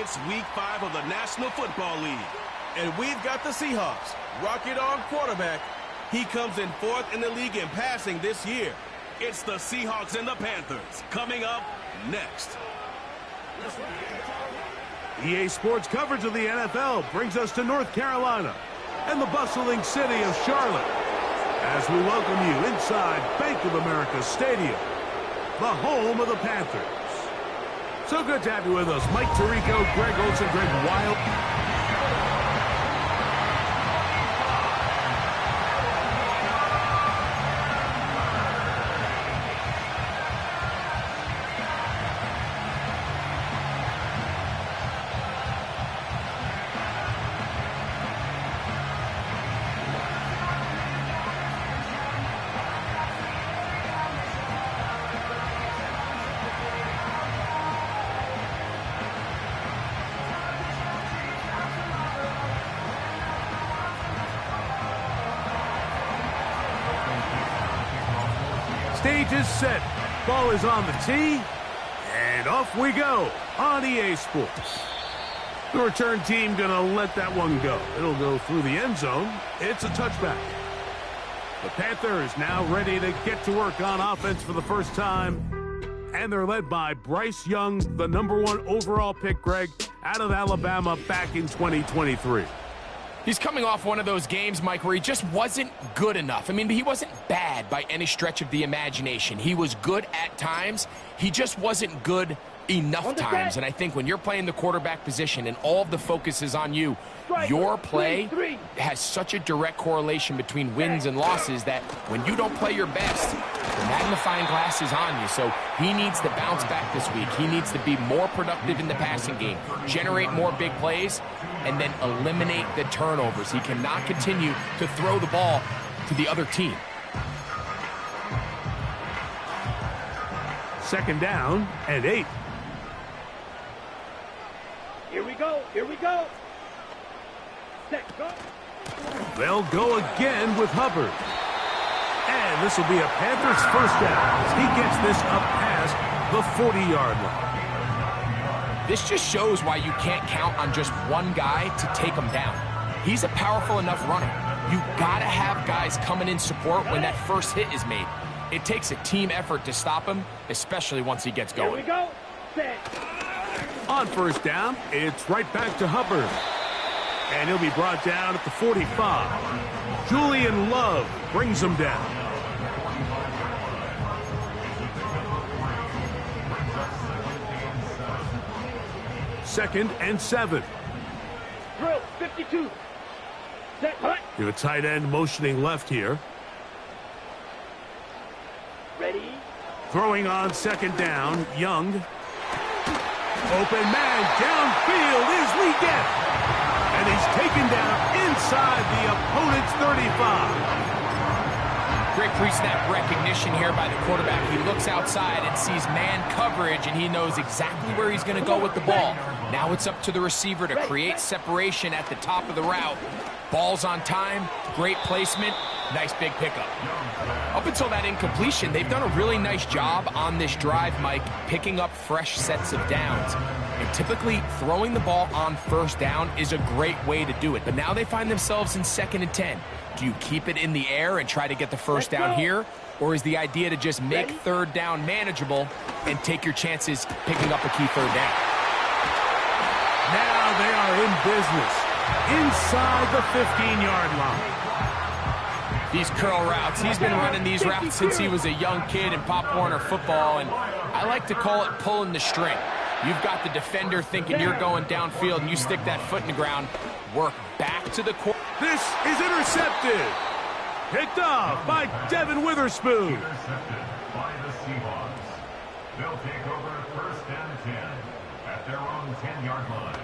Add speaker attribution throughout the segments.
Speaker 1: It's Week 5 of the National Football League. And we've got the Seahawks. Rocket Arm quarterback. He comes in 4th in the league in passing this year. It's the Seahawks and the Panthers. Coming up next.
Speaker 2: EA Sports coverage of the NFL brings us to North Carolina and the bustling city of Charlotte as we welcome you inside Bank of America Stadium, the home of the Panthers. So good to have you with us. Mike Tirico, Greg Olson, Greg Wild. Stage is set. Ball is on the tee. And off we go on EA Sports. The return team going to let that one go. It'll go through the end zone. It's a touchback. The Panthers now ready to get to work on offense for the first time. And they're led by Bryce Young, the #1 overall pick, Greg, out of Alabama back in 2023.
Speaker 3: He's coming off one of those games, Mike, where he just wasn't good enough. I mean, he wasn't bad by any stretch of the imagination. He was good at times. He just wasn't good enough times. And I think when you're playing the quarterback position and all of the focus is on you, your play has such a direct correlation between wins and losses that when you don't play your best, the magnifying glass is on you. So he needs to bounce back this week. He needs to be more productive in the passing game, generate more big plays, and then eliminate the turnovers. He cannot continue to throw the ball to the other team.
Speaker 2: Second down and 8.
Speaker 4: Here we go. Here we go. Set, go.
Speaker 2: They'll go again with Hubbard. And this will be a Panthers first down as he gets this up past the 40-yard line.
Speaker 3: This just shows why you can't count on just one guy to take him down. He's a powerful enough runner. You got to have guys coming in support when that first hit is made. It takes a team effort to stop him, especially once he gets going.
Speaker 4: Here we go. Set.
Speaker 2: On first down, it's right back to Hubbard. And he'll be brought down at the 45. Julian Love brings him down. Second and 7.
Speaker 4: Drill, 52. Set, hut.
Speaker 2: You have a tight end motioning left here.
Speaker 4: Ready.
Speaker 2: Throwing on second down, Young. Open man downfield is Leggett. And he's taken down inside the opponent's 35.
Speaker 3: Great pre-snap recognition here by the quarterback. He looks outside and sees man coverage, and he knows exactly where he's going to go with the ball. Now it's up to the receiver to create separation at the top of the route. Ball's on time, great placement, nice big pickup. Up until that incompletion, they've done a really nice job on this drive, Mike, picking up fresh sets of downs. And typically, throwing the ball on first down is a great way to do it. But now they find themselves in 2nd and 10. Do you keep it in the air and try to get the first down here? Or is the idea to just make third down manageable and take your chances picking up a key third down?
Speaker 2: Now they are in business inside the 15-yard line.
Speaker 3: These curl routes, he's been running these routes since he was a young kid in Pop Warner football, and I like to call it pulling the string. You've got the defender thinking you're going downfield, and you stick that foot in the ground, work back to the court.
Speaker 2: This is intercepted. Picked off by Devin Witherspoon.
Speaker 5: Intercepted by the Seahawks. They'll take over 1st and 10 at their own 10-yard line.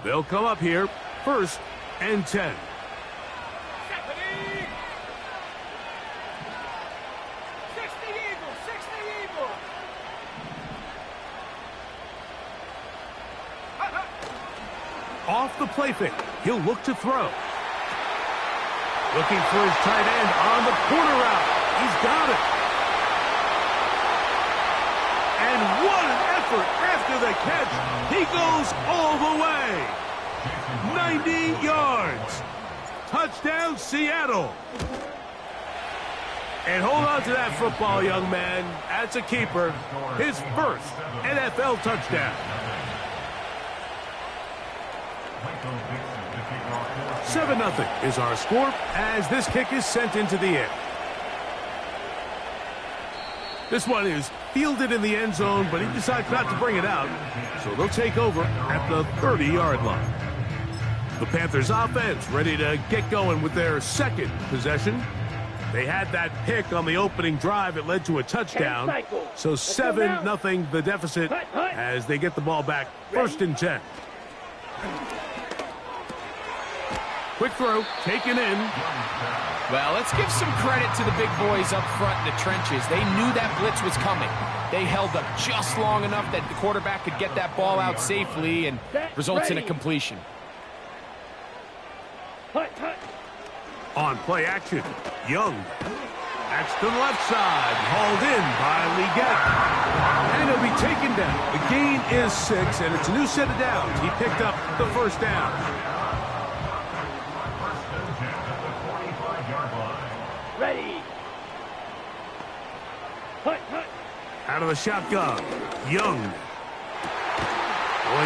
Speaker 2: They'll come up here, 1st and 10. Off the play fake, he'll look to throw. Looking for his tight end on the corner route. He's got it. And what an effort after the catch. He goes all the way. 90 yards. Touchdown, Seattle. And hold on to that football, young man. That's a keeper. His first NFL touchdown. 7-0 is our score as this kick is sent into the air. This one is fielded in the end zone, but he decides not to bring it out, so they'll take over at the 30-yard line. The Panthers offense ready to get going with their second possession. They had that pick on the opening drive. It led to a touchdown, so 7-0 the deficit as they get the ball back, 1st and 10. Quick throw, taken in.
Speaker 3: Well, let's give some credit to the big boys up front in the trenches. They knew that blitz was coming. They held up just long enough that the quarterback could get that ball out safely and results in a completion.
Speaker 2: On play action, Young. That's to the left side, hauled in by Leggett. And he'll be taken down. The gain is 6, and it's a new set of downs. He picked up the 1st down.
Speaker 4: Ready.
Speaker 2: Out of the shotgun, Young. Going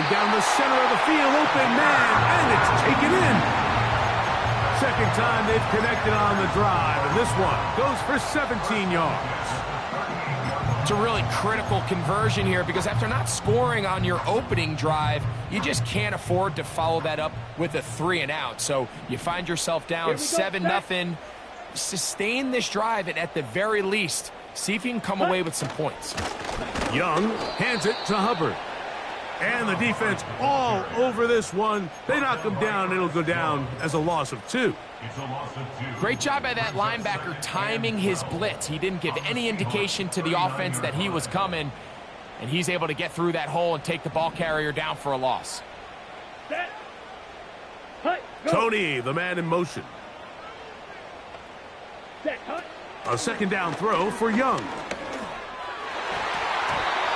Speaker 2: down the center of the field, open man, and it's taken in. Second time they've connected on the drive, and this one goes for 17 yards.
Speaker 3: It's a really critical conversion here because after not scoring on your opening drive, you just can't afford to follow that up with a 3 and out. So you find yourself down 7-0. Sustain this drive, and at the very least, see if you can come away with some points.
Speaker 2: Young hands it to Hubbard. And the defense all over this one. They knock him down. It'll go down as a loss of 2.
Speaker 3: Great job by that linebacker timing his blitz. He didn't give any indication to the offense that he was coming, and he's able to get through that hole and take the ball carrier down for a loss.
Speaker 2: Tony, the man in motion. A 2nd down throw for Young.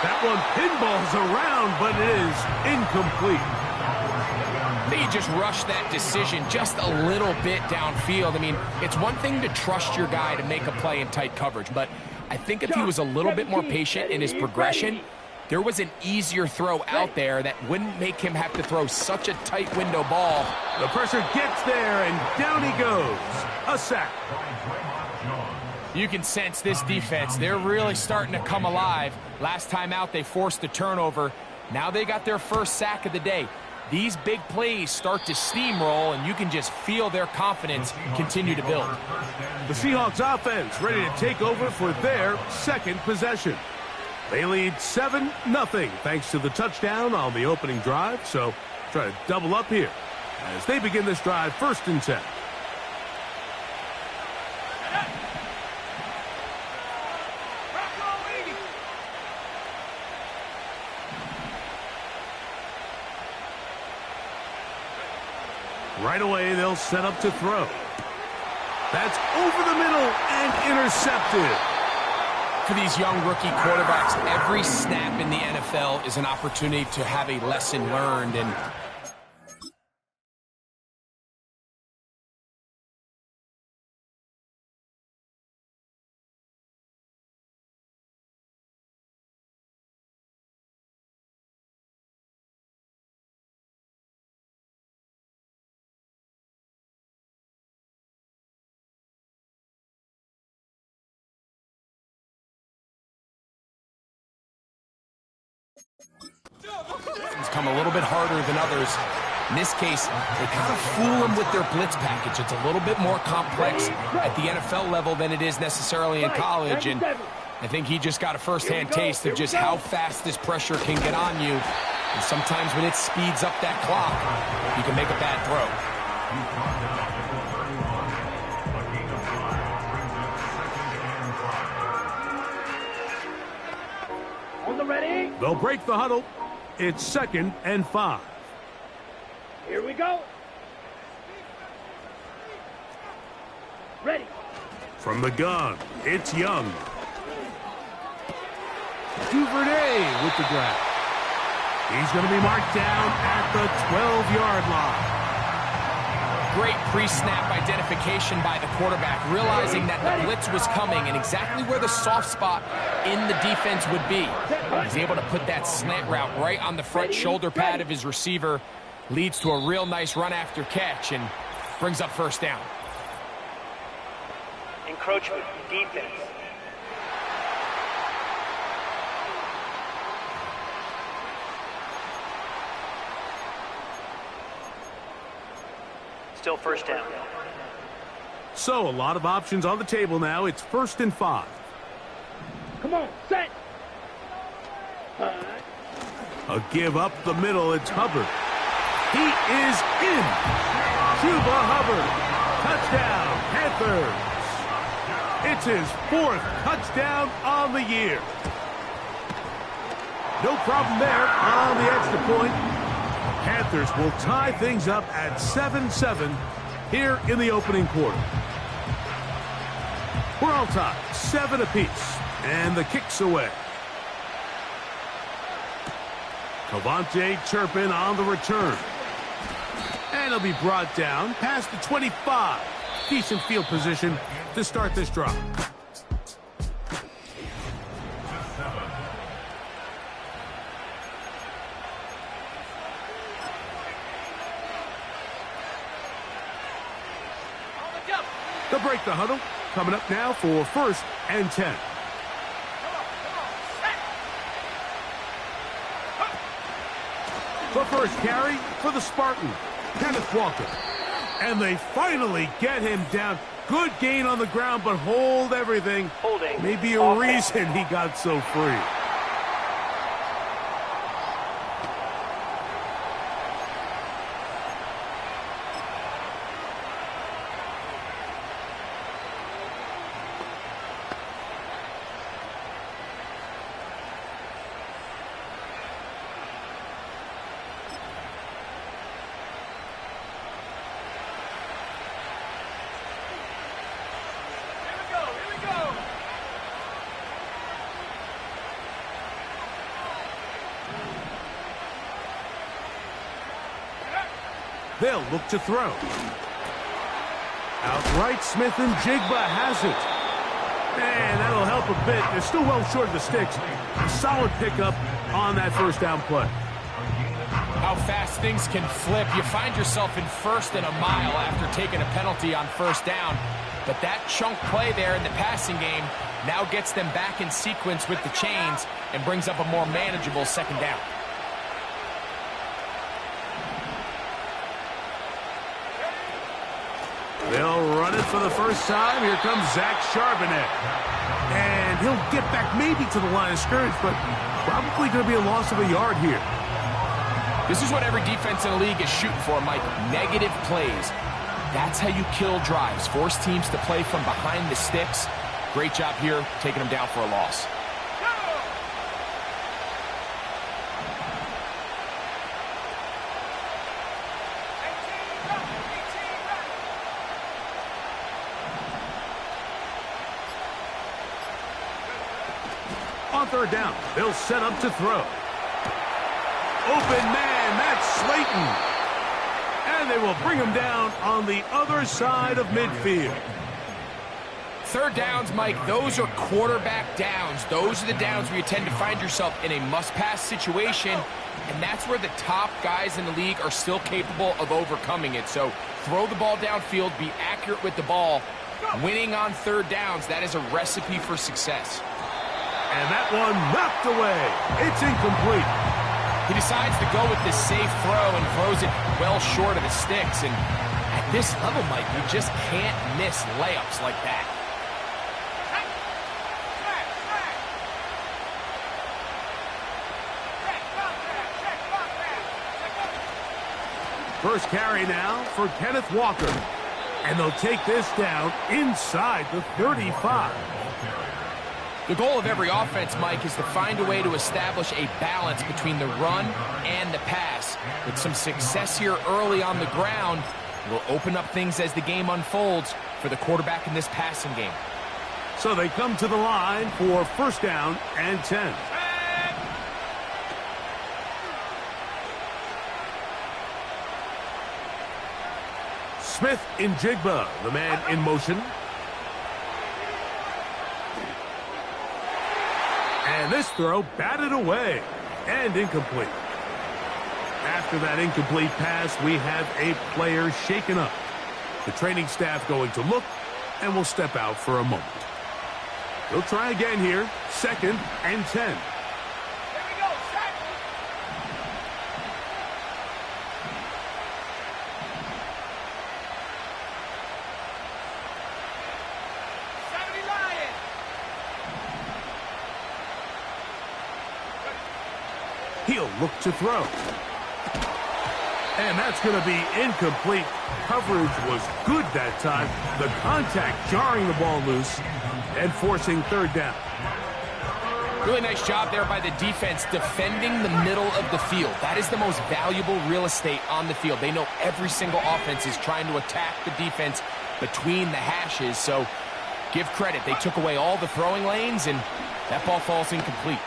Speaker 2: That one pinballs around, but it is incomplete.
Speaker 3: I think he just rushed that decision just a little bit downfield. I mean, it's one thing to trust your guy to make a play in tight coverage, but I think if he was a little bit more patient in his progression, there was an easier throw out there that wouldn't make him have to throw such a tight window ball.
Speaker 2: The pressure gets there, and down he goes. A sack.
Speaker 3: You can sense this defense. They're really starting to come alive. Last time out, they forced the turnover. Now they got their first sack of the day. These big plays start to steamroll, and you can just feel their confidence continue to build.
Speaker 2: The Seahawks offense ready to take over for their second possession. They lead 7-0 thanks to the touchdown on the opening drive. So try to double up here as they begin this drive, 1st and 10. Right away, they'll set up to throw. That's over the middle and intercepted.
Speaker 3: For these young rookie quarterbacks, every snap in the NFL is an opportunity to have a lesson learned. And it's come a little bit harder than others. In this case, they kind of fool them with their blitz package. It's a little bit more complex at the NFL level than it is necessarily in college, and I think he just got a first-hand taste of just how fast this pressure can get on you. And sometimes when it speeds up that clock, you can make a bad throw.
Speaker 4: On the ready.
Speaker 2: They'll break the huddle. It's 2nd and 5.
Speaker 4: Here we go. Ready.
Speaker 2: From the gun, it's Young. Duvernay with the grab. He's going to be marked down at the 12-yard line.
Speaker 3: Great pre-snap identification by the quarterback, realizing that the blitz was coming and exactly where the soft spot in the defense would be. He's able to put that slant route right on the front shoulder pad of his receiver. Leads to a real nice run after catch and brings up 1st down.
Speaker 4: Encroachment, defense. Still 1st down.
Speaker 2: So a lot of options on the table now. It's 1st and 5.
Speaker 4: Come on, set.
Speaker 2: A give up the middle. It's Hubbard. He is in. Chuba Hubbard. Touchdown, Panthers. It's his 4th touchdown on the year. No problem there on the extra point. Panthers will tie things up at 7-7 here in the opening quarter. We're all tied, 7 apiece, and the kick's away. Cavante Turpin on the return. And he'll be brought down past the 25. Decent field position to start this drive. They'll break the huddle. Coming up now for 1st and 10. The first carry for the Spartan, Kenneth Walker. And they finally get him down. Good gain on the ground, but hold everything.
Speaker 4: Holding.
Speaker 2: Maybe a reason he got so free. They'll look to throw. Outright, Smith and Jigba has it. And that'll help a bit. They're still well short of the sticks. A solid pickup on that 1st down play.
Speaker 3: How fast things can flip. You find yourself in 1st and a mile after taking a penalty on 1st down. But that chunk play there in the passing game now gets them back in sequence with the chains and brings up a more manageable 2nd down.
Speaker 2: They'll run it for the first time. Here comes Zach Charbonnet. And he'll get back maybe to the line of scrimmage, but probably going to be a loss of a yard here.
Speaker 3: This is what every defense in the league is shooting for, Mike. Negative plays. That's how you kill drives. Force teams to play from behind the sticks. Great job here, taking them down for a loss.
Speaker 2: On 3rd down, they'll set up to throw. Open man, that's Slayton. And they will bring him down on the other side of midfield.
Speaker 3: 3rd downs, Mike, those are quarterback downs. Those are the downs where you tend to find yourself in a must-pass situation, and that's where the top guys in the league are still capable of overcoming it. So throw the ball downfield, be accurate with the ball. Winning on 3rd downs, that is a recipe for success.
Speaker 2: And that one knocked away. It's incomplete.
Speaker 3: He decides to go with this safe throw and throws it well short of the sticks. And at this level, Mike, you just can't miss layups like that.
Speaker 2: First carry now for Kenneth Walker. And they'll take this down inside the 35.
Speaker 3: The goal of every offense, Mike, is to find a way to establish a balance between the run and the pass. With some success here early on the ground, will open up things as the game unfolds for the quarterback in this passing game.
Speaker 2: So they come to the line for first down and 10. Smith in Jigba, the man in motion. And this throw batted away and incomplete. After that incomplete pass, we have a player shaken up. The training staff going to look and will step out for a moment. They'll try again here, second and 10. He'll look to throw. And that's going to be incomplete. Coverage was good that time. The contact jarring the ball loose and forcing third down.
Speaker 3: Really nice job there by the defense defending the middle of the field. That is the most valuable real estate on the field. They know every single offense is trying to attack the defense between the hashes. So give credit. They took away all the throwing lanes, and that ball falls incomplete.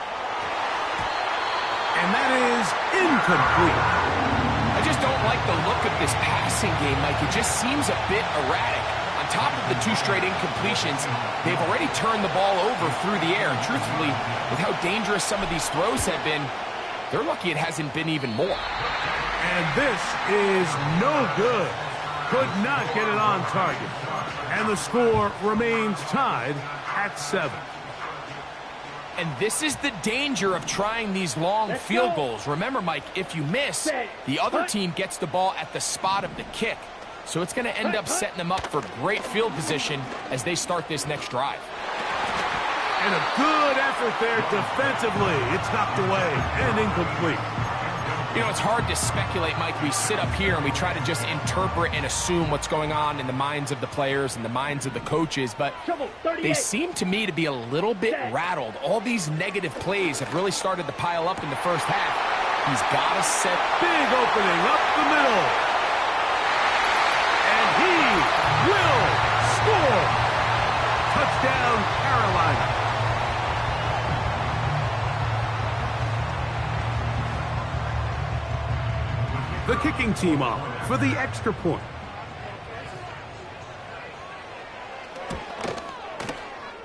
Speaker 2: And that is incomplete.
Speaker 3: I just don't like the look of this passing game, Mike. It just seems a bit erratic. On top of the 2 straight incompletions, they've already turned the ball over through the air. And truthfully, with how dangerous some of these throws have been, they're lucky it hasn't been even more.
Speaker 2: And this is no good. Could not get it on target. And the score remains tied at 7.
Speaker 3: And this is the danger of trying these long field goals. Remember, Mike, if you miss, the other team gets the ball at the spot of the kick. So it's going to end up setting them up for great field position as they start this next drive.
Speaker 2: And a good effort there defensively. It's knocked away and incomplete.
Speaker 3: You know, it's hard to speculate, Mike. We sit up here and we try to just interpret and assume what's going on in the minds of the players and the minds of the coaches, but they seem to me to be a little bit rattled. All these negative plays have really started to pile up in the first half. He's got to set.
Speaker 2: Big opening up the middle. And he will score. Touchdown, Carolina. The kicking team on for the extra point.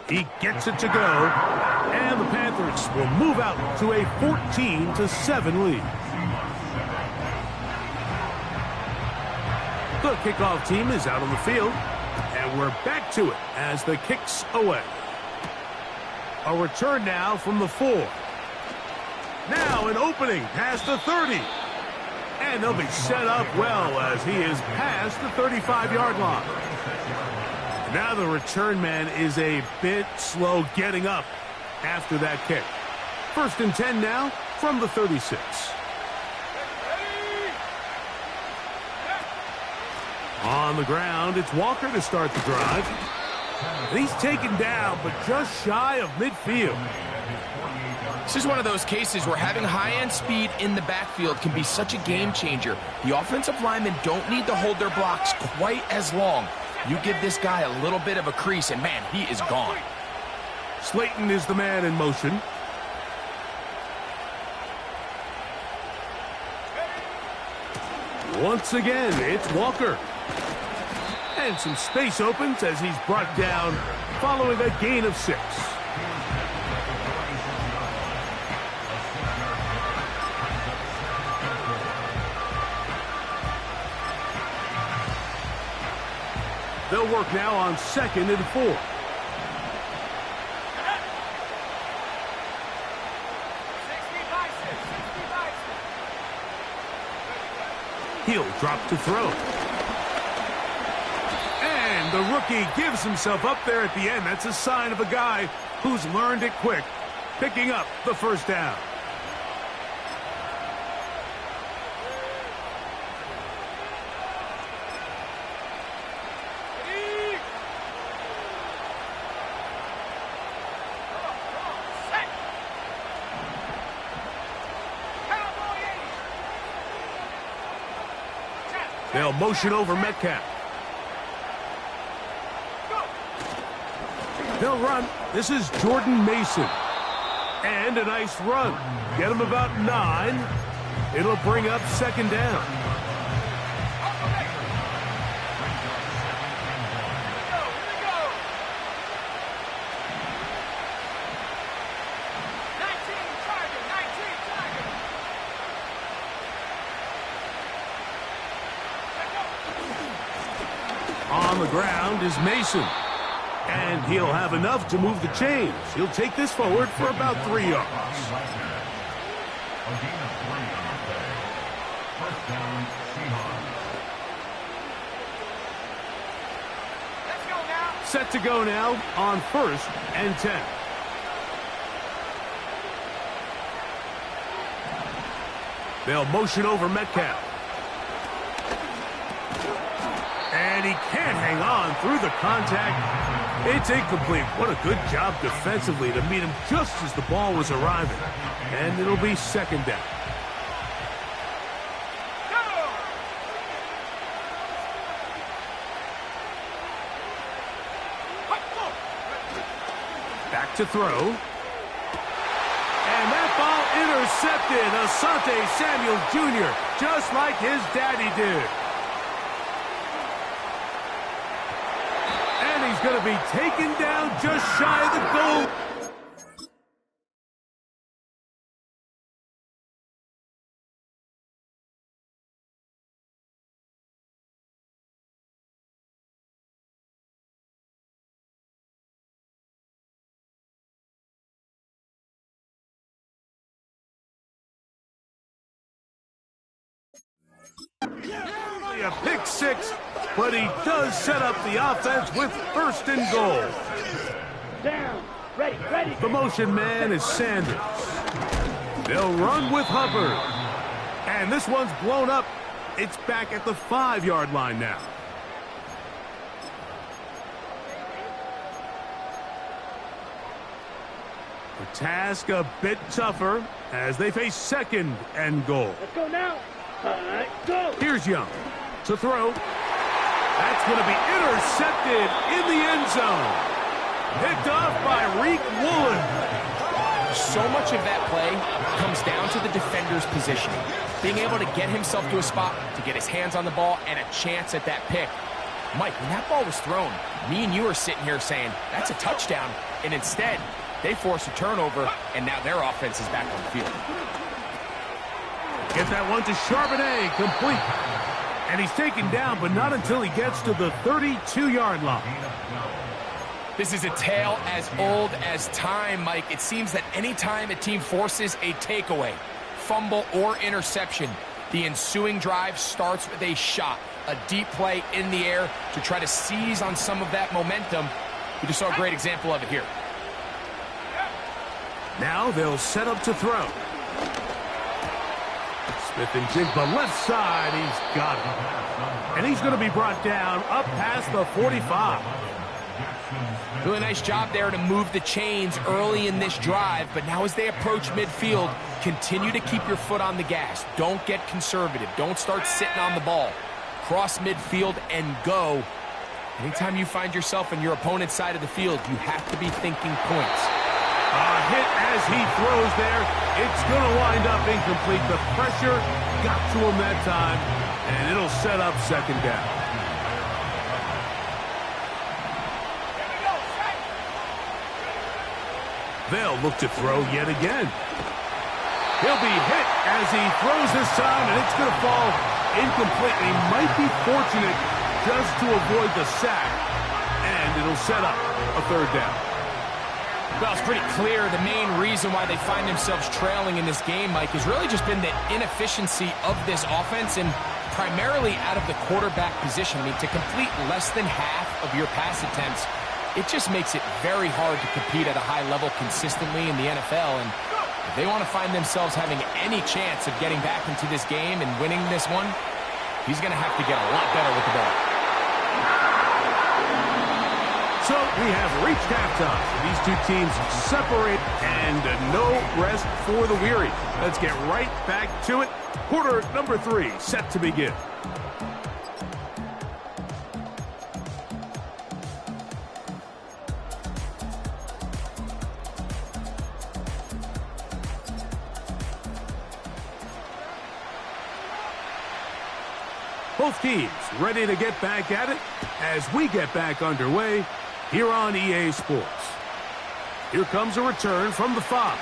Speaker 2: He gets it to go, and the Panthers will move out to a 14-7 lead. The kickoff team is out on the field, and we're back to it as the kick's away. A return now from the 4. Now an opening past the 30. And they'll be set up well as he is past the 35-yard line. Now the return man is a bit slow getting up after that kick. First and 10 now from the 36. On the ground, it's Walker to start the drive. And he's taken down, but just shy of midfield.
Speaker 3: This is one of those cases where having high-end speed in the backfield can be such a game changer. The offensive linemen don't need to hold their blocks quite as long. You give this guy a little bit of a crease, and man, he is gone.
Speaker 2: Slayton is the man in motion. Once again, it's Walker. And some space opens as he's brought down following a gain of 6. They'll work now on 2nd and 4. He'll drop to throw. And the rookie gives himself up there at the end. That's a sign of a guy who's learned it quick, picking up the first down. They'll motion over Metcalf. They'll run. This is Jordan Mason. And a nice run. Get him about 9. It'll bring up second down. On the ground is Mason. And he'll have enough to move the chains. He'll take this forward for about 3 yards.
Speaker 5: A gain of 3 on the play. First down, Seahawks.
Speaker 3: Let's go now.
Speaker 2: Set to go now on 1st and 10. They'll motion over Metcalf. And he can't hang on through the contact. It's incomplete. What a good job defensively to meet him just as the ball was arriving. And it'll be second down. Back to throw. And that ball intercepted. Asante Samuel Jr., just like his daddy did. And he's going to be taken down just shy of the goal. A pick 6, but he does set up the offense with 1st and goal.
Speaker 4: Down. Ready, ready.
Speaker 2: The motion man is Sanders. They'll run with Hubbard. And this one's blown up. It's back at the 5-yard line now. The task a bit tougher as they face 2nd and goal.
Speaker 4: Let's go now. Go.
Speaker 2: Here's Young to throw. That's going to be intercepted in the end zone. Picked off by Reek Woolen.
Speaker 3: So much of that play comes down to the defender's positioning. Being able to get himself to a spot, to get his hands on the ball, and a chance at that pick. Mike, when that ball was thrown, me and you are sitting here saying, that's a touchdown. And instead, they force a turnover, and now their offense is back on the field.
Speaker 2: Get that one to Charbonnet, complete. And he's taken down, but not until he gets to the 32-yard line.
Speaker 3: This is a tale as old as time, Mike. It seems that any time a team forces a takeaway, fumble, or interception, the ensuing drive starts with a shot, a deep play in the air to try to seize on some of that momentum. We just saw a great example of it here.
Speaker 2: Now they'll set up to throw. Smith and Jigba left side. He's got it. And he's going to be brought down up past the 45.
Speaker 3: Really nice job there to move the chains early in this drive, but now as they approach midfield, continue to keep your foot on the gas. Don't get conservative. Don't start sitting on the ball. Cross midfield and go. Anytime you find yourself on your opponent's side of the field, you have to be thinking points.
Speaker 2: A hit as he throws there. It's going to wind up incomplete. The pressure got to him that time, and it'll set up second down. They'll look to throw yet again. He'll be hit as he throws this time, and it's going to fall incomplete. He might be fortunate just to avoid the sack, and it'll set up a third down.
Speaker 3: Well, it's pretty clear the main reason why they find themselves trailing in this game, Mike, has really just been the inefficiency of this offense and primarily out of the quarterback position. I mean, to complete less than half of your pass attempts, it just makes it very hard to compete at a high level consistently in the NFL. And if they want to find themselves having any chance of getting back into this game and winning this one, he's going to have to get a lot better with the ball.
Speaker 2: So we have reached halftime. These two teams separate and no rest for the weary. Let's get right back to it. Quarter number 3 set to begin. Both teams ready to get back at it as we get back underway here on EA Sports. Here comes a return from the 5.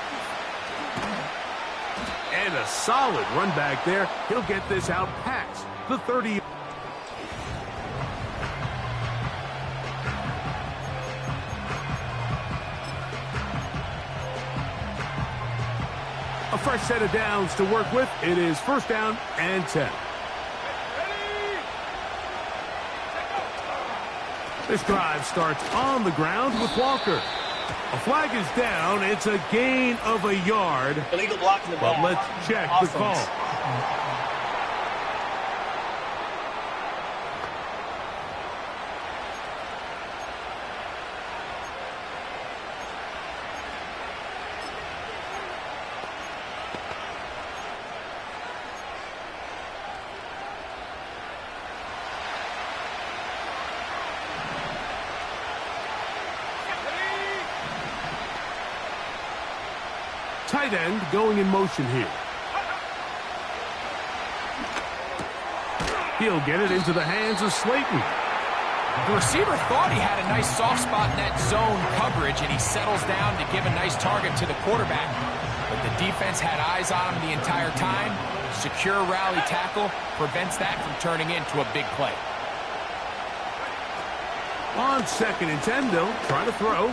Speaker 2: And a solid run back there. He'll get this out past the 30. A fresh set of downs to work with. It is first down and 10. This drive starts on the ground with Walker. A flag is down. It's a gain of a yard.
Speaker 6: Illegal block in the back.
Speaker 2: But let's check the call. Tight end going in motion here. He'll get it into the hands of Slayton.
Speaker 3: The receiver thought he had a nice soft spot in that zone coverage, and he settles down to give a nice target to the quarterback. But the defense had eyes on him the entire time. Secure rally tackle prevents that from turning into a big play.
Speaker 2: On 2nd and 10, they'll try to throw.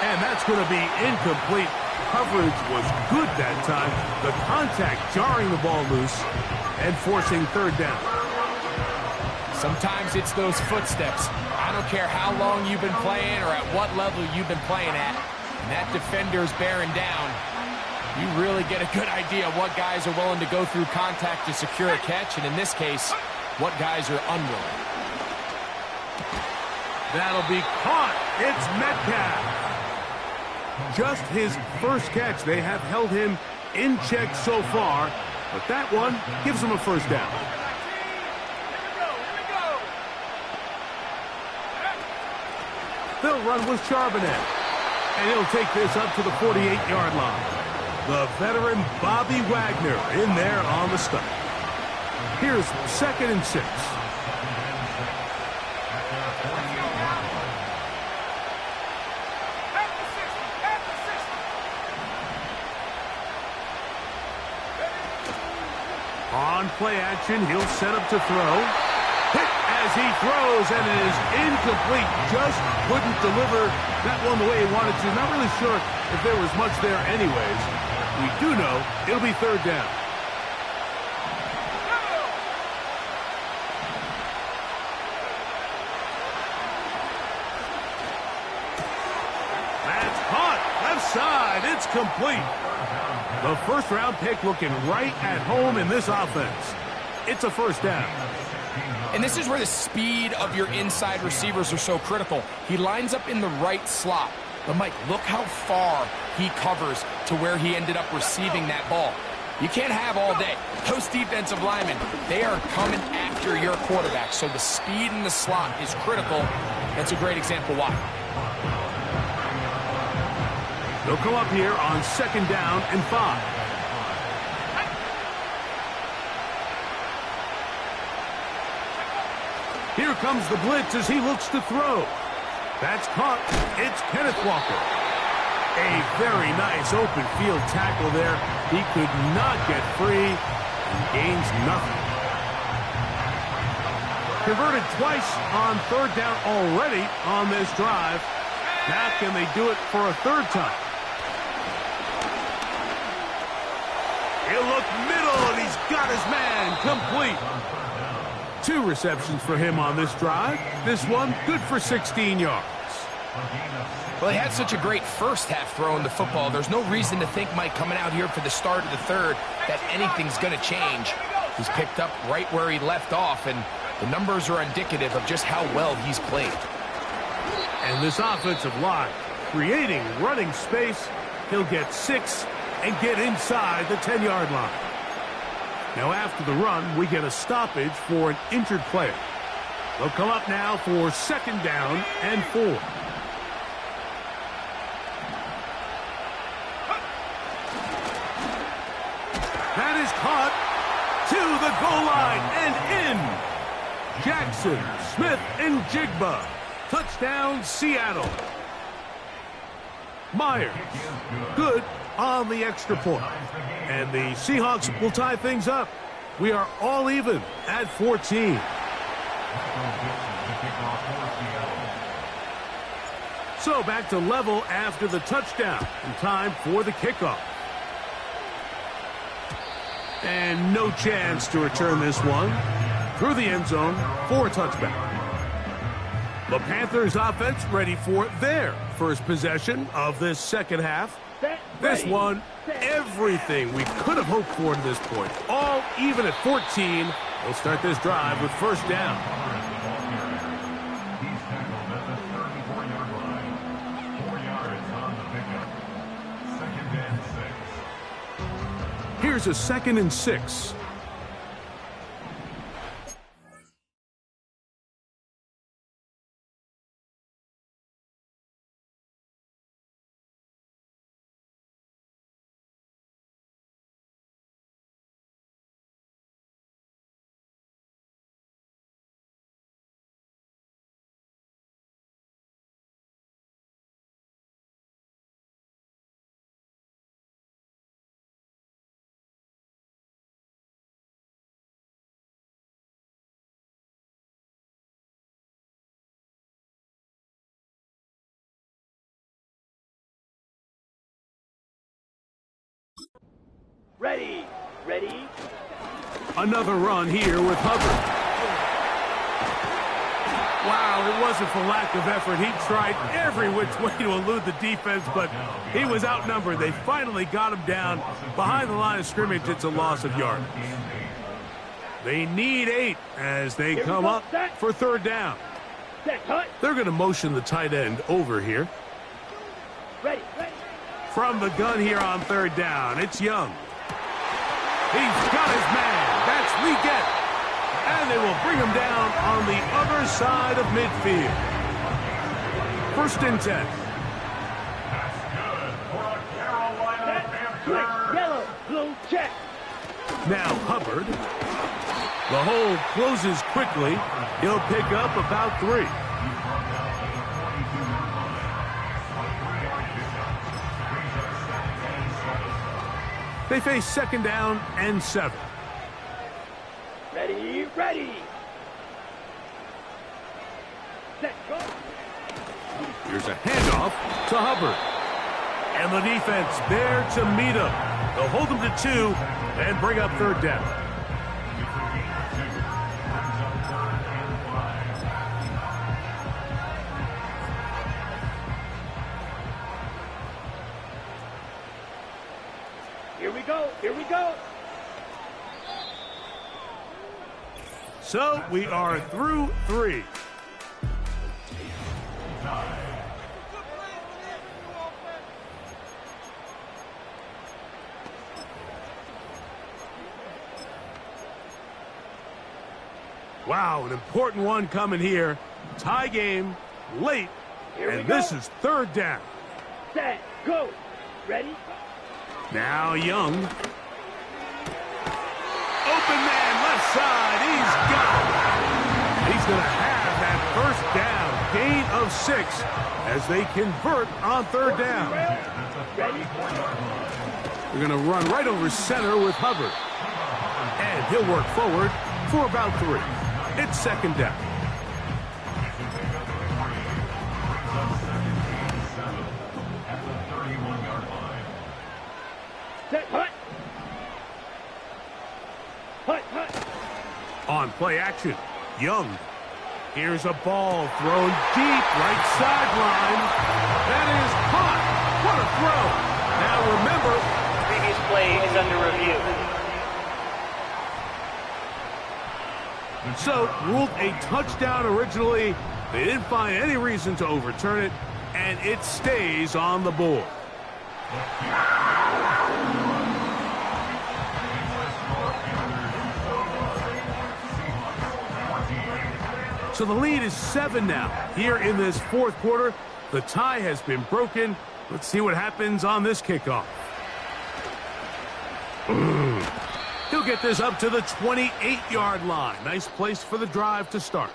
Speaker 2: And that's going to be incomplete. Coverage was good that time. The contact jarring the ball loose and forcing 3rd down.
Speaker 3: Sometimes it's those footsteps. I don't care how long you've been playing or at what level you've been playing at. And that defender's bearing down. You really get a good idea of what guys are willing to go through contact to secure a catch, and in this case, what guys are unwilling.
Speaker 2: That'll be caught. It's Metcalf. Just his first catch. They have held him in check so far, but that one gives him a first down. They'll run with Charbonnet, and he'll take this up to the 48-yard line. The veteran Bobby Wagner in there on the stop. Here's 2nd and 6. On play action, he'll set up to throw. Hit as he throws, and it is incomplete. Just couldn't deliver that one the way he wanted to. Not really sure if there was much there anyways. We do know it'll be 3rd down. That's caught. Left side. It's complete. The first-round pick looking right at home in this offense. It's a first down.
Speaker 3: And this is where the speed of your inside receivers are so critical. He lines up in the right slot. But, Mike, look how far he covers to where he ended up receiving that ball. You can't have all day. Those defensive linemen, they are coming after your quarterback. So the speed in the slot is critical. That's a great example why.
Speaker 2: They'll come up here on 2nd down and 5. Here comes the blitz as he looks to throw. That's caught. It's Kenneth Walker. A very nice open field tackle there. He could not get free and gains nothing. Converted twice on 3rd down already on this drive. Now can they do it for a 3rd time? He'll look middle, and he's got his man complete. 2 receptions for him on this drive. This one good for 16 yards.
Speaker 3: Well, he had such a great first half throwing the football. There's no reason to think, Mike, coming out here for the start of the 3rd, that anything's going to change. He's picked up right where he left off, and the numbers are indicative of just how well he's played.
Speaker 2: And this offensive line creating running space. He'll get 6 and get inside the 10-yard line. Now after the run, we get a stoppage for an injured player. They'll come up now for 2nd down and 4. That is caught to the goal line and in. Jackson, Smith, and Jigba. Touchdown, Seattle. Myers, good on the extra point. And the Seahawks will tie things up. We are all even at 14. So back to level after the touchdown. And time for the kickoff. And no chance to return this one. Through the end zone for a touchback. The Panthers offense ready for their first possession of this second half. This one, everything we could have hoped for to this point. All even at 14. We'll start this drive with first down.
Speaker 5: He's tackled at the 34-yard line. 4 yards on the pickup. 2nd and 6.
Speaker 2: Here's a 2nd and 6.
Speaker 4: Ready. Ready.
Speaker 2: Another run here with Hubbard. Wow, it wasn't for lack of effort. He tried every which way to elude the defense, but he was outnumbered. They finally got him down behind the line of scrimmage. It's a loss of yardage. They need 8 as they come up for third down. They're going to motion the tight end over here.
Speaker 4: Ready. Ready.
Speaker 2: From the gun here on third down, it's Young. He's got his man. That's Leggett. And they will bring him down on the other side of midfield. 1st and 10.
Speaker 5: That's good for a Carolina Panther.
Speaker 4: Yellow. Blue check.
Speaker 2: Now Hubbard. The hole closes quickly. He'll pick up about 3. They face 2nd down and 7.
Speaker 4: Ready. Ready. Set. Go.
Speaker 2: Here's a handoff to Hubbard. And the defense there to meet him. They'll hold him to 2 and bring up third down.
Speaker 4: Here we go. Here we go.
Speaker 2: So we are through 3. Wow, an important one coming here. Tie game, late, and this is third down.
Speaker 4: Set. Go. Ready.
Speaker 2: Now Young. Open man, left side. He's got it. He's going to have that first down. Gain of 6 as they convert on third down. They're going to run right over center with Hubbard. And he'll work forward for about 3. It's 2nd down.
Speaker 4: Set. Hut. Hut. Hut.
Speaker 2: On play action, Young. Here's a ball thrown deep right sideline. That is caught. What a throw. Now remember,
Speaker 6: Previous play is under review.
Speaker 2: so ruled a touchdown originally. They didn't find any reason to overturn it, and it stays on the board. So the lead is 7 now. Here in this 4th quarter, the tie has been broken. Let's see what happens on this kickoff. He'll get this up to the 28-yard line. Nice place for the drive to start.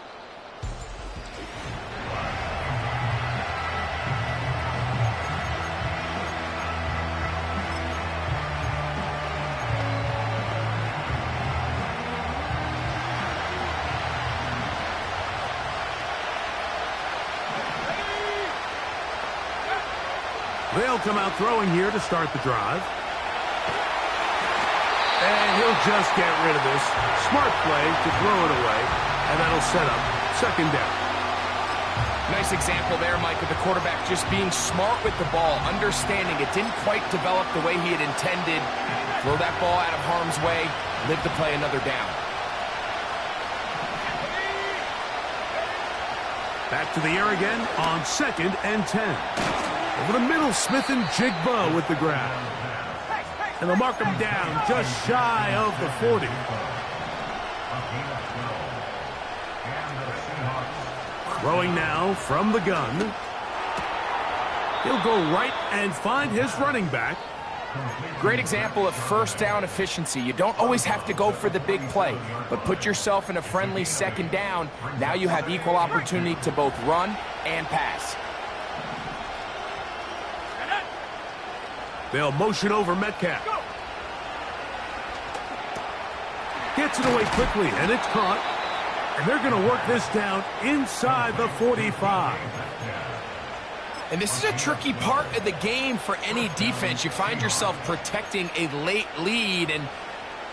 Speaker 2: They'll come out throwing here to start the drive. And he'll just get rid of this. Smart play to throw it away. And that'll set up second down.
Speaker 3: Nice example there, Mike, of the quarterback just being smart with the ball, understanding it didn't quite develop the way he had intended. Throw that ball out of harm's way, live to play another down.
Speaker 2: Back to the air again on 2nd and 10. Over the middle, Smith and Jigba with the grab. And they'll mark him down just shy of the 40. Throwing now from the gun. He'll go right and find his running back.
Speaker 3: Great example of first down efficiency. You don't always have to go for the big play, but put yourself in a friendly second down. Now you have equal opportunity to both run and pass.
Speaker 2: They'll motion over Metcalf. Gets it away quickly, and it's caught. And they're going to work this down inside the 45.
Speaker 3: And this is a tricky part of the game for any defense. You find yourself protecting a late lead, and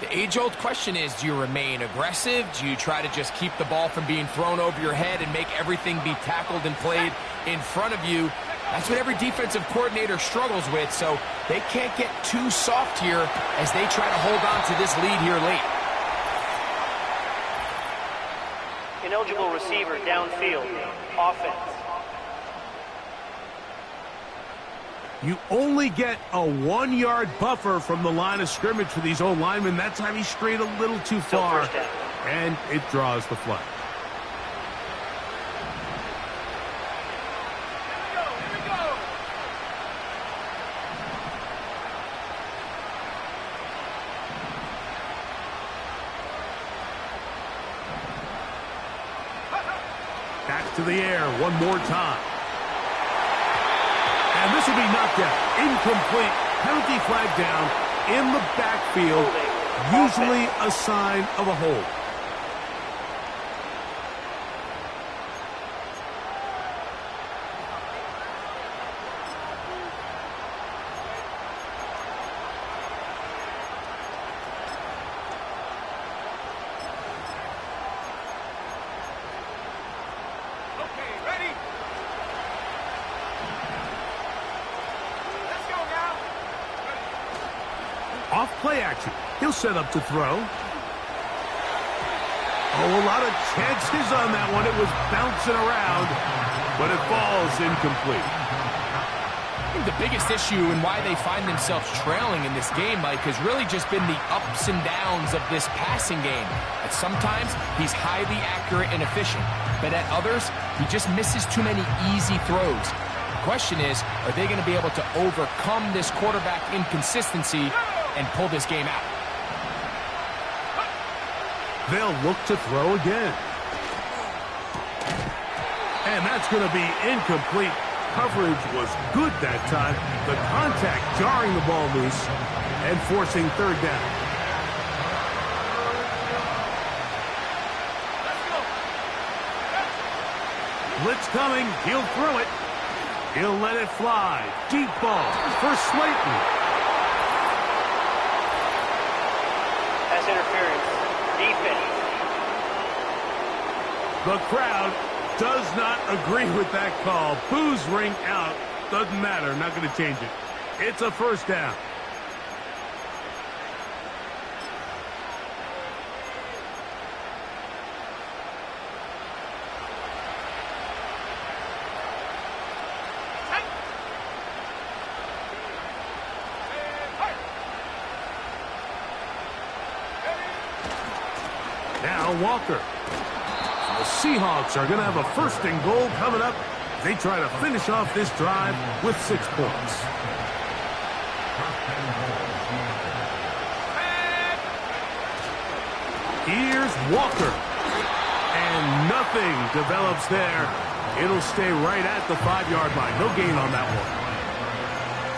Speaker 3: the age-old question is, do you remain aggressive? Do you try to just keep the ball from being thrown over your head and make everything be tackled and played in front of you? That's what every defensive coordinator struggles with, so they can't get too soft here as they try to hold on to this lead here late.
Speaker 6: Ineligible receiver downfield. Offense.
Speaker 2: You only get a 1-yard buffer from the line of scrimmage for these old linemen. That time he strayed a little too far, and it draws the flag. Back to the air one more time. And this will be knocked out. Incomplete. Penalty flag down in the backfield. Usually a sign of a hold. Off play action. He'll set up to throw. Oh, a lot of chances on that one. It was bouncing around, but it falls incomplete.
Speaker 3: I think the biggest issue and why they find themselves trailing in this game, Mike, has really just been the ups and downs of this passing game. At sometimes, he's highly accurate and efficient, but at others, he just misses too many easy throws. The question is, are they going to be able to overcome this quarterback inconsistency and pull this game out?
Speaker 2: They'll look to throw again. And that's going to be incomplete. Coverage was good that time. The contact jarring the ball loose and forcing third down. Blitz coming. He'll throw it. He'll let it fly. Deep ball for Slayton.
Speaker 6: Pass interference. Defense.
Speaker 2: The crowd does not agree with that call. Boos ring out. Doesn't matter. Not going to change it. It's a first down. Now Walker. The Seahawks are going to have a first and goal coming up. They try to finish off this drive with 6 points. Here's Walker. And nothing develops there. It'll stay right at the 5-yard line. No gain on that one.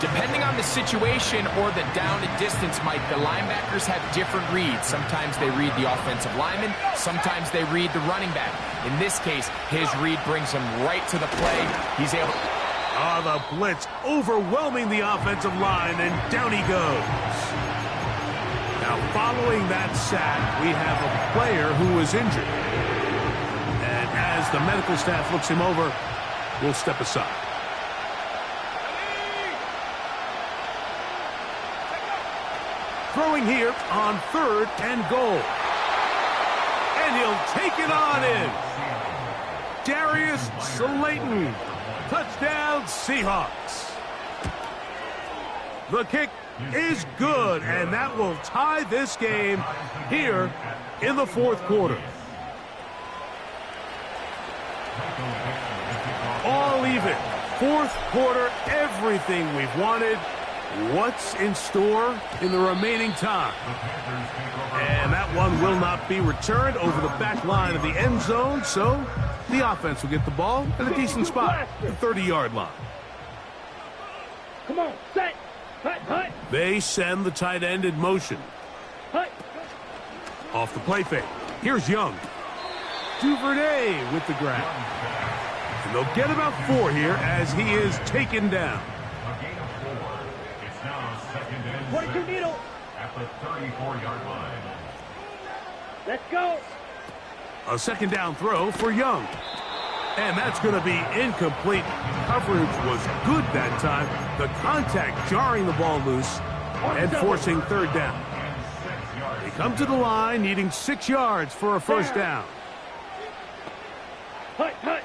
Speaker 3: Depending on the situation or the down and distance, Mike, the linebackers have different reads. Sometimes they read the offensive lineman. Sometimes they read the running back. In this case, his read brings him right to the play. He's able...
Speaker 2: The blitz overwhelming the offensive line, and down he goes. Now, following that sack, we have a player who was injured. And as the medical staff looks him over, we'll step aside. Throwing here on 3rd and goal. And he'll take it on in. Darius Slayton. Touchdown, Seahawks. The kick is good, and that will tie this game here in the 4th quarter. All even. 4th quarter, everything we've wanted. What's in store in the remaining time? And that one will not be returned over the back line of the end zone, so the offense will get the ball at a decent spot, the 30-yard line.
Speaker 4: Come on, set. Hut, hut.
Speaker 2: They send the tight end in motion.
Speaker 4: Hut.
Speaker 2: Off the play fake. Here's Young. Duvernay with the grab. And they'll get about 4 here as he is taken down.
Speaker 5: A gain of 4. It's now 2nd and 6
Speaker 4: 22 needle.
Speaker 5: at the 34-yard line.
Speaker 4: Let's go.
Speaker 2: A 2nd down throw for Young. And that's going to be incomplete. Coverage was good that time. The contact jarring the ball loose and forcing 3rd down. They come to the line needing 6 yards for a 1st down.
Speaker 4: Hut, hut.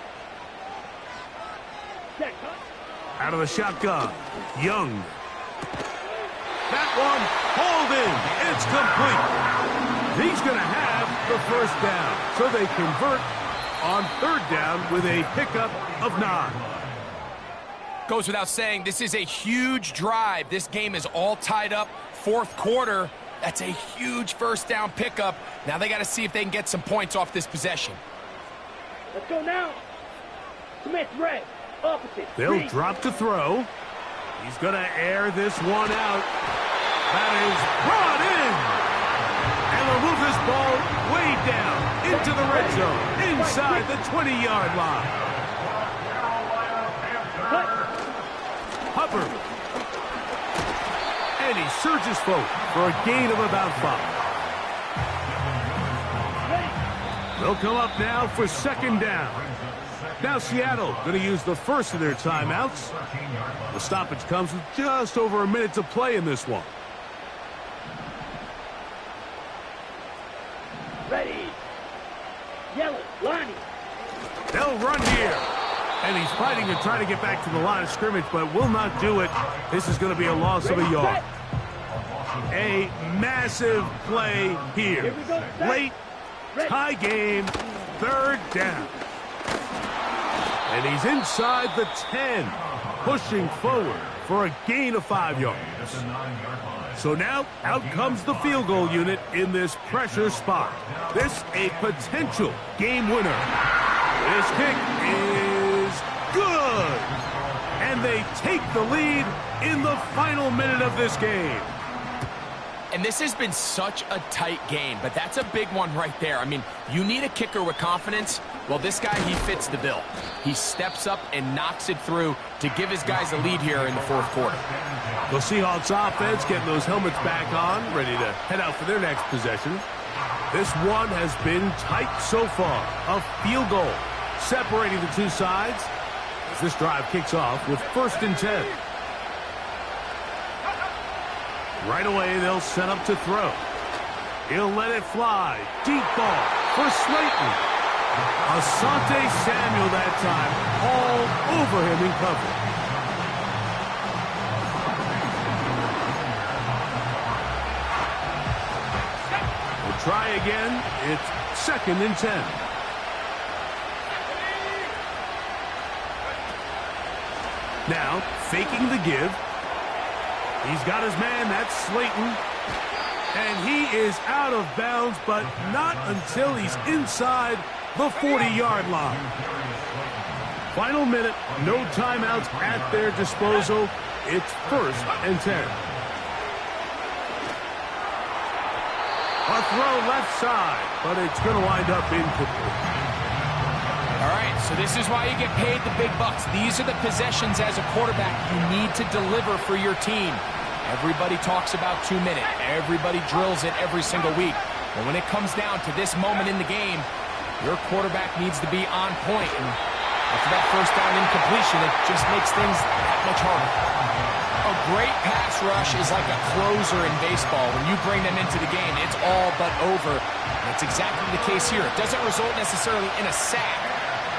Speaker 4: Set, hut.
Speaker 2: Out of the shotgun, Young. That one hauled in. It's complete. He's going to have the 1st down. So they convert on 3rd down with a pickup of 9.
Speaker 3: Goes without saying, this is a huge drive. This game is all tied up. 4th quarter, that's a huge 1st down pickup. Now they got to see if they can get some points off this possession.
Speaker 4: Let's go now. Smith, red. Opposite.
Speaker 2: They'll
Speaker 4: Green.
Speaker 2: drop to throw. He's going to air this one out. That is brought in. And they'll move this ball way down into the red zone, inside the 20-yard line. Hubbard. And he surges forward for a gain of about 5. They'll come up now for 2nd down. Now Seattle going to use the first of their timeouts. The stoppage comes with just over a minute to play in this one.
Speaker 4: Ready. Yellow, Lonnie.
Speaker 2: They'll run here. And he's fighting to try to get back to the line of scrimmage, but will not do it. This is going to be a loss of a yard. A massive play here. Late, tie game, 3rd down. And he's inside the 10, pushing forward for a gain of 5 yards. So now, out comes the field goal unit in this pressure spot. This a potential game winner. This kick is good. And they take the lead in the final minute of this game.
Speaker 3: And this has been such a tight game, but that's a big one right there. I mean, you need a kicker with confidence. Well, this guy, he fits the bill. He steps up and knocks it through to give his guys a lead here in the 4th quarter.
Speaker 2: The Seahawks offense getting those helmets back on, ready to head out for their next possession. This one has been tight so far. A field goal separating the two sides as this drive kicks off with 1st and 10. Right away, they'll set up to throw. He'll let it fly. Deep ball for Slayton. Asante Samuel that time, all over him in coverage. We'll try again. It's 2nd and 10. Now, faking the give. He's got his man, that's Slayton. And he is out of bounds, but not until he's inside the 40-yard line. Final minute, no timeouts at their disposal. It's 1st and 10. A throw left side, but it's going to wind up incomplete.
Speaker 3: All right, so this is why you get paid the big bucks. These are the possessions as a quarterback you need to deliver for your team. Everybody talks about 2 minute. Everybody drills it every single week. But when it comes down to this moment in the game, your quarterback needs to be on point. And after that first down incompletion, it just makes things that much harder. A great pass rush is like a closer in baseball. When you bring them into the game, it's all but over. And it's exactly the case here. It doesn't result necessarily in a sack,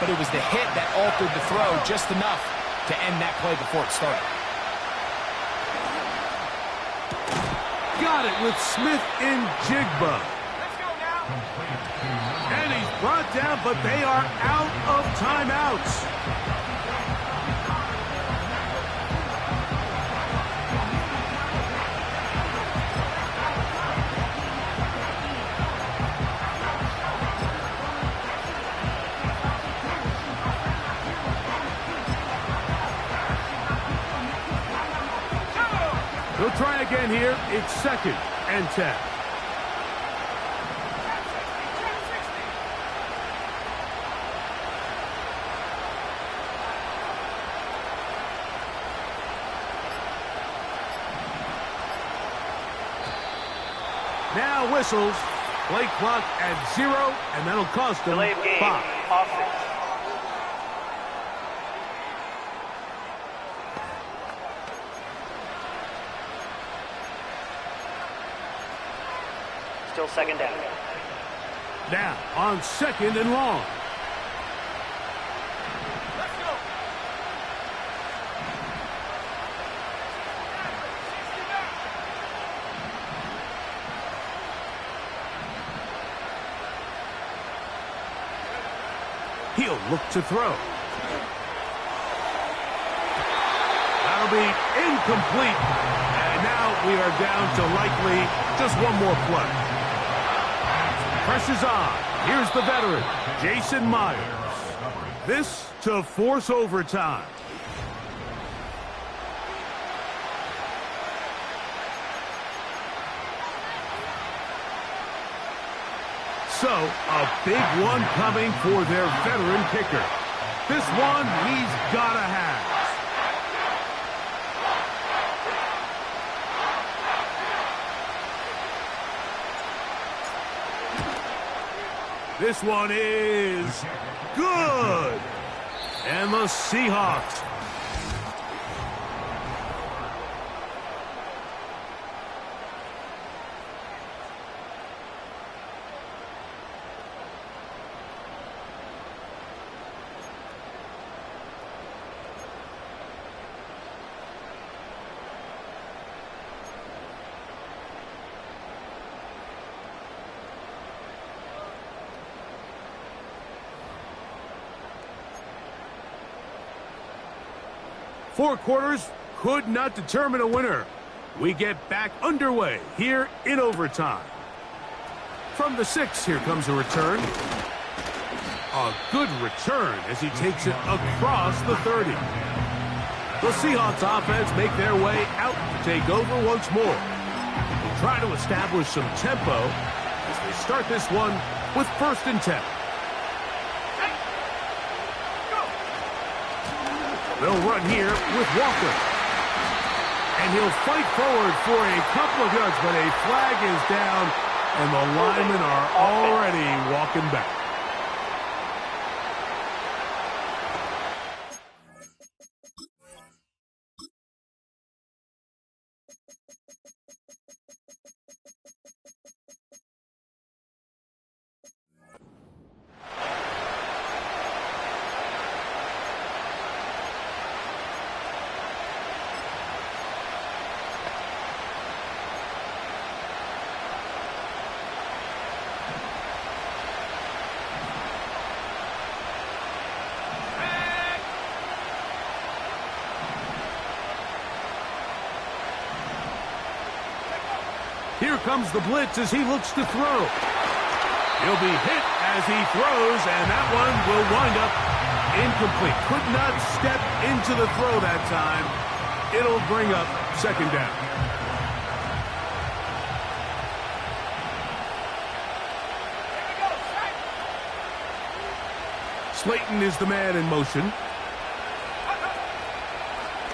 Speaker 3: but it was the hit that altered the throw just enough to end that play before it started.
Speaker 2: Got it with Smith in Jigba. And he's brought down, but they are out of timeouts. He'll try again here. It's 2nd and 10. Now whistles. Play clock at 0, and that'll cost them
Speaker 6: Delay of game.
Speaker 2: 5.
Speaker 6: Offense. Still 2nd down.
Speaker 2: Now on 2nd and long. He'll look to throw. That'll be incomplete. And now we are down to likely just one more play. Pressure's on. Here's the veteran, Jason Myers. This to force overtime. So, a big one coming for their veteran kicker. This one he's gotta have. This one is good. And the Seahawks. Four quarters could not determine a winner. We get back underway here in overtime. From the 6, here comes a return. A good return as he takes it across the 30. The Seahawks offense make their way out to take over once more. They try to establish some tempo as they start this one with 1st and 10. They'll run here with Walker. And he'll fight forward for a couple of yards, but a flag is down, and the linemen are already walking back. comes the blitz as he looks to throw. He'll be hit as he throws, and that one will wind up incomplete. Could not step into the throw that time. It'll bring up second down. Slayton is the man in motion.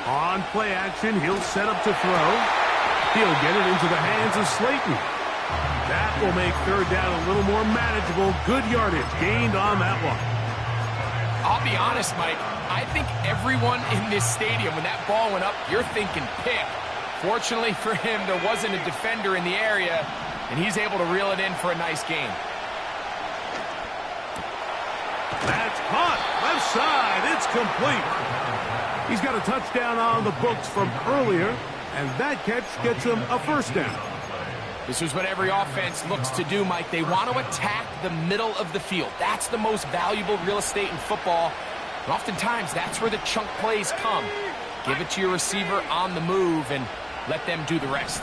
Speaker 2: On play action, he'll set up to throw. He'll get it into the hands of Slayton. That will make third down a little more manageable. Good yardage gained on that one.
Speaker 3: I'll be honest, Mike. I think everyone in this stadium, when that ball went up, you're thinking pick. Fortunately for him, there wasn't a defender in the area, and he's able to reel it in for a nice gain.
Speaker 2: That's caught. Left side. It's complete. He's got a touchdown on the books from earlier, and that catch gets him a first down.
Speaker 3: This is what every offense looks to do, Mike. They want to attack the middle of the field. That's the most valuable real estate in football. And oftentimes, that's where the chunk plays come. Give it to your receiver on the move and let them do the rest.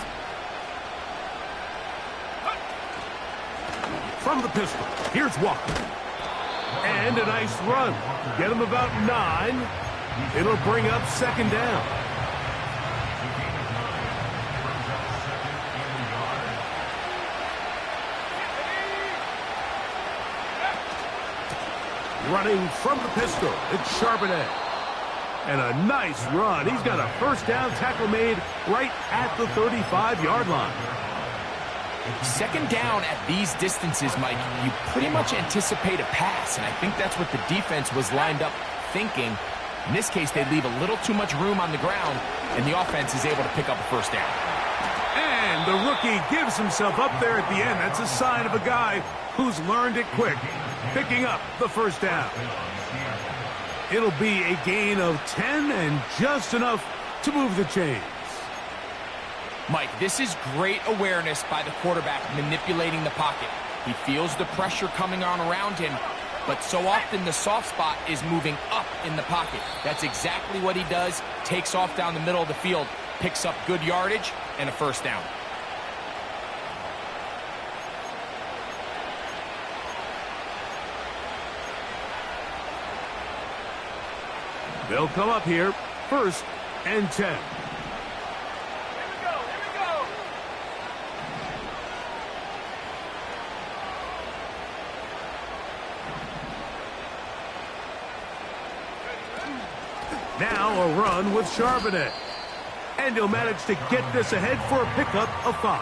Speaker 2: From the pistol, here's Walker. And a nice run. Get him about 9. It'll bring up second down. Running from the pistol, it's Charbonnet. And a nice run. He's got a first down tackle made right at the 35-yard line.
Speaker 3: Second down at these distances, Mike, you pretty much anticipate a pass, and I think that's what the defense was lined up thinking. In this case, they leave a little too much room on the ground, and the offense is able to pick up a first down.
Speaker 2: And the rookie gives himself up there at the end. That's a sign of a guy who's learned it quick, picking up the first down. It'll be a gain of 10 and just enough to move the chains.
Speaker 3: Mike, this is great awareness by the quarterback manipulating the pocket. He feels the pressure coming on around him, but so often the soft spot is moving up in the pocket. That's exactly what he does. Takes off down the middle of the field, picks up good yardage, and a first down.
Speaker 2: They'll come up here, 1st and 10. Now a run with Charbonnet. And he'll manage to get this ahead for a pickup of 5.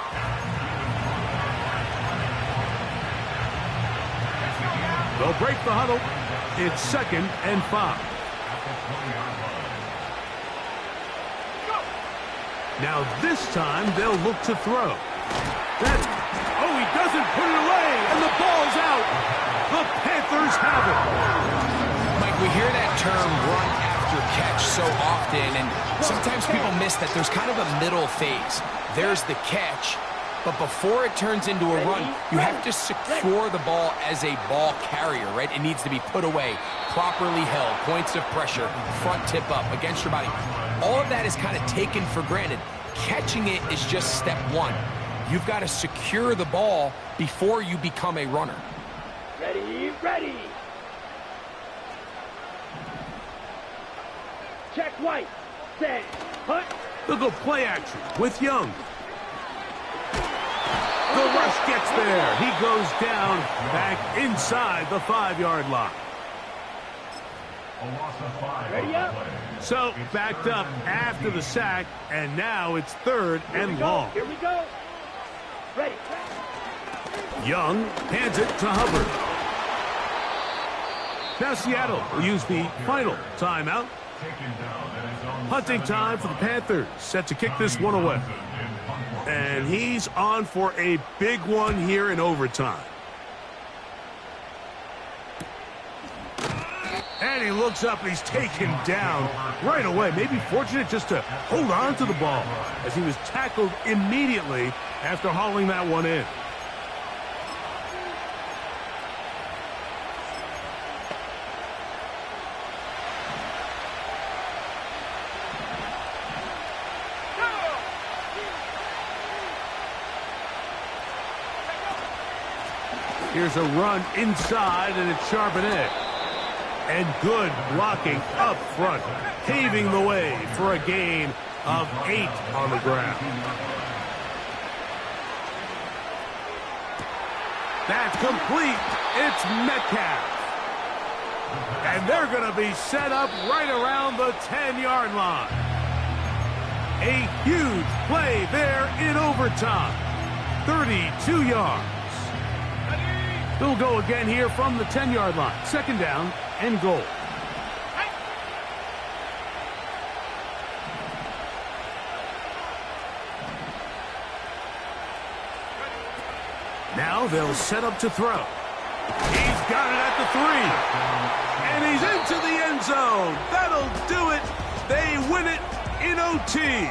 Speaker 2: They'll break the huddle. It's 2nd and 5. Now this time they'll look to throw. He doesn't put it away, and the ball's out. The Panthers have it.
Speaker 3: Mike, we hear that term run after catch so often, and sometimes people miss that there's kind of a middle phase. There's the catch, but before it turns into a run, you have to secure the ball as a ball carrier, right? It needs to be put away, properly held, points of pressure, front tip up, against your body. All of that is kind of taken for granted. Catching it is just step 1. You've got to secure the ball before you become a runner.
Speaker 4: Ready, ready. Check white. Set. Hunt.
Speaker 2: They'll go play action with Young. The rush gets there. He goes down back inside the 5-yard line.
Speaker 4: Ready up.
Speaker 2: So backed up after the sack, and now it's 3rd and long.
Speaker 4: Here we go. Ready.
Speaker 2: Young hands it to Hubbard. Now Seattle will use the final timeout. Punting time for the Panthers, set to kick this one away. And he's on for a big one here in overtime. And he looks up and he's taken down right away. Maybe fortunate just to hold on to the ball as he was tackled immediately after hauling that one in. Here's a run inside, and it's sharp and edge. And good blocking up front, paving the way for a gain of 8 on the ground. That's complete. It's Metcalf. And they're going to be set up right around the 10-yard line. A huge play there in overtime. 32 yards. They'll go again here from the 10-yard line. Second down and goal. Now they'll set up to throw. He's got it at the 3. And he's into the end zone. That'll do it. They win it in OT.